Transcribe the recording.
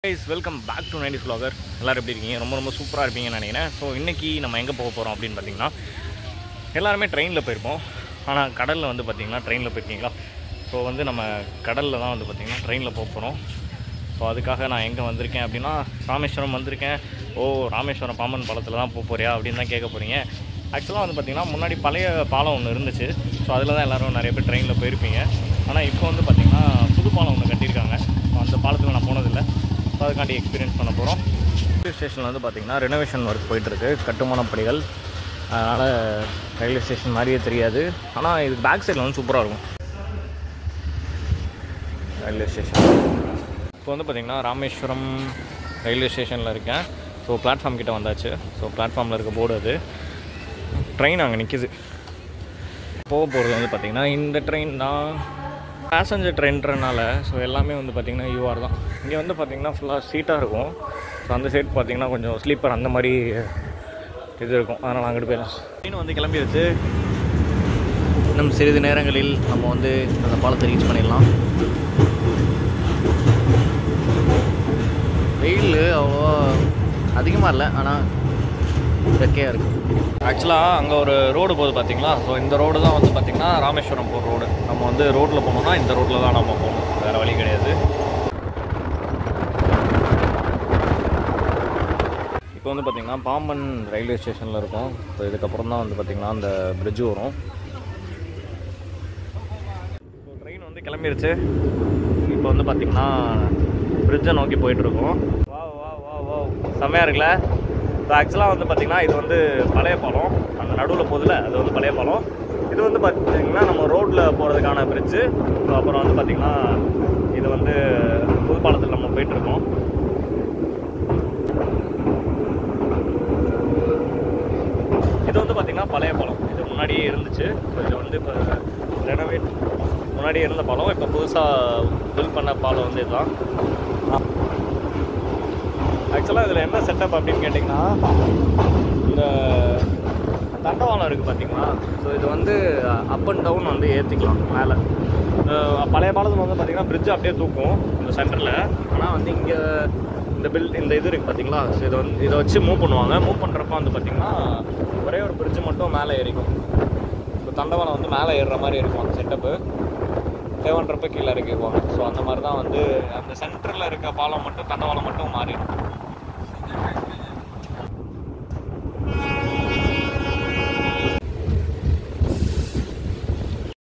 guys, welcome back to 90s vlogger. எல்லாரும் எப்படி இருக்கீங்க? ரொம்ப சூப்பராக இருப்பீங்கன்னு நினைக்கிறேன். ஸோ இன்றைக்கி நம்ம எங்கே போக போகிறோம் அப்படின்னு பார்த்தீங்கன்னா, எல்லாருமே ட்ரெயினில் போயிருப்போம். ஆனால் கடலில் வந்து பார்த்திங்கன்னா ட்ரெயினில் போயிருக்கீங்களா? ஸோ வந்து நம்ம கடலில் தான் வந்து பார்த்திங்கன்னா ட்ரெயினில் போக போகிறோம். ஸோ அதுக்காக நான் எங்கே வந்திருக்கேன் அப்படின்னா, ராமேஸ்வரம் வந்திருக்கேன். ராமேஸ்வரம் பாம்பன் பாலத்தில் தான் போக போறியா அப்படின்னு தான் கேட்க போகிறீங்க. ஆக்சுவலாக வந்து பார்த்திங்கன்னா முன்னாடி பழைய பாலம் ஒன்று இருந்துச்சு. ஸோ அதில் தான் எல்லோரும் நிறைய பேர் ட்ரெயினில் போயிருப்பீங்க. ஆனால் இப்போ வந்து பார்த்திங்கன்னா புது பாலம் ஒன்று கட்டியிருக்காங்க. ஸோ அந்த பாலத்தில் நான் போனதில்லை. ஸோ அதுக்காண்டி எக்ஸ்பீரியன்ஸ் பண்ண போகிறோம். ரயில்வே ஸ்டேஷனில் வந்து பார்த்திங்கன்னா ரெனோவேஷன் ஒர்க் போயிட்டுருக்கு, கட்டுமான பணிகள். அதனால் ரயில்வே ஸ்டேஷன் மாதிரியே தெரியாது. ஆனால் இது பேக் சைடில் வந்து சூப்பராக இருக்கும் ரயில்வே ஸ்டேஷன். இப்போ வந்து பார்த்திங்கன்னா ராமேஸ்வரம் ரயில்வே ஸ்டேஷனில் இருக்கேன். ஸோ பிளாட்ஃபார்ம் கிட்டே வந்தாச்சு. ஸோ பிளாட்ஃபார்மில் இருக்க போர்டு அது. ட்ரெயின் அங்கே நிற்கிது. போக போகிறது வந்து பார்த்திங்கன்னா இந்த ட்ரெயின் தான், பேசஞ்சர் ட்ரெயின்றனால. ஸோ எல்லாமே வந்து பார்த்திங்கன்னா யூஆர் தான். இங்கே வந்து பார்த்திங்கன்னா ஃபுல்லாக சீட்டாக இருக்கும். ஸோ அந்த சைட் பார்த்திங்கன்னா கொஞ்சம் ஸ்லீப்பர் அந்த மாதிரி இது இருக்கும். அதனால் அங்கிட்டு போயிடலாம். ட்ரெயின் வந்து கிளம்பி வச்சு இன்னும் சிறிது நேரங்களில் நம்ம வந்து அந்த பாலத்தை ரீச் பண்ணிடலாம். வெயில் அவ்வளோவா அதிகமாக இல்லை, ஆனால் வெக்கையாக இருக்குது. ஆக்சுவலாக அங்கே ஒரு ரோடு போகுது பார்த்திங்களா? ஸோ இந்த ரோடு தான் வந்து பார்த்திங்கன்னா ராமேஸ்வரம் போகிற ரோடு. நம்ம வந்து ரோட்டில் போகணுன்னா இந்த ரோட்டில் தான் நம்ம போகணும், வேறு வழி கிடையாது. இப்போ வந்து பார்த்திங்கன்னா பாம்பன் ரயில்வே ஸ்டேஷனில் இருக்கும். ஸோ இதுக்கப்புறம் தான் வந்து பார்த்திங்கன்னா அந்த பிரிட்ஜு வரும். ஸோ ட்ரெயின் வந்து கிளம்பிடுச்சு. இப்போ வந்து பார்த்திங்கன்னா பிரிட்ஜை நோக்கி போயிட்டுருக்கோம். வா வா வா வா செம்மையாக இருக்குல்ல? ஸோ ஆக்சுவலாக வந்து பார்த்திங்கன்னா இது வந்து பழைய பாலம், அந்த நடுவில் போதில் அது வந்து பழைய பாலம். இது வந்து பார்த்திங்கன்னா நம்ம ரோட்டில் போகிறதுக்கான பிரிட்ஜு. ஸோ அப்புறம் வந்து பார்த்திங்கன்னா இது வந்து புது பாலத்தில் நம்ம போயிட்டுருக்கோம். இது வந்து பார்த்திங்கன்னா பழைய பாலம், இது முன்னாடியே இருந்துச்சு. ஸோ இது வந்து இப்போ ரெனோவேட் முன்னாடியே இருந்த பாலம், இப்போ புதுசாக பில்ட் பண்ண பாலம் வந்து இதுதான். ஆக்சுவலாக இதில் என்ன செட்டப் அப்படின்னு கேட்டிங்கன்னா, இந்த தண்டவாளம் இருக்குது பார்த்திங்களா? ஸோ இது வந்து அப் அண்ட் டவுன் வந்து ஏற்றிக்கலாம் மேலே. பழைய பாலத்தில் வந்து பார்த்திங்கன்னா பிரிட்ஜு அப்படியே தூக்கும் இந்த சென்டரில். ஆனால் வந்து இங்கே இந்த இது இருக்குது பார்த்திங்களா? ஸோ இதை வச்சு மூவ் பண்ணுவாங்க. மூவ் பண்ணுறப்ப வந்து பார்த்திங்கன்னா ஒரே ஒரு பிரிட்ஜு மட்டும் மேலே ஏறிக்கும். இப்போ தண்டவாளம் வந்து மேலே ஏறுற மாதிரி இருக்கும் அந்த செட்டப்பு. தேவைன்றப்ப கீழே இறக்கிடுவாங்க. ஸோ அந்த மாதிரி தான் வந்து அந்த சென்டரில் இருக்க பாலம் மட்டும், தண்டவாளம் மட்டும் மாறிடும்.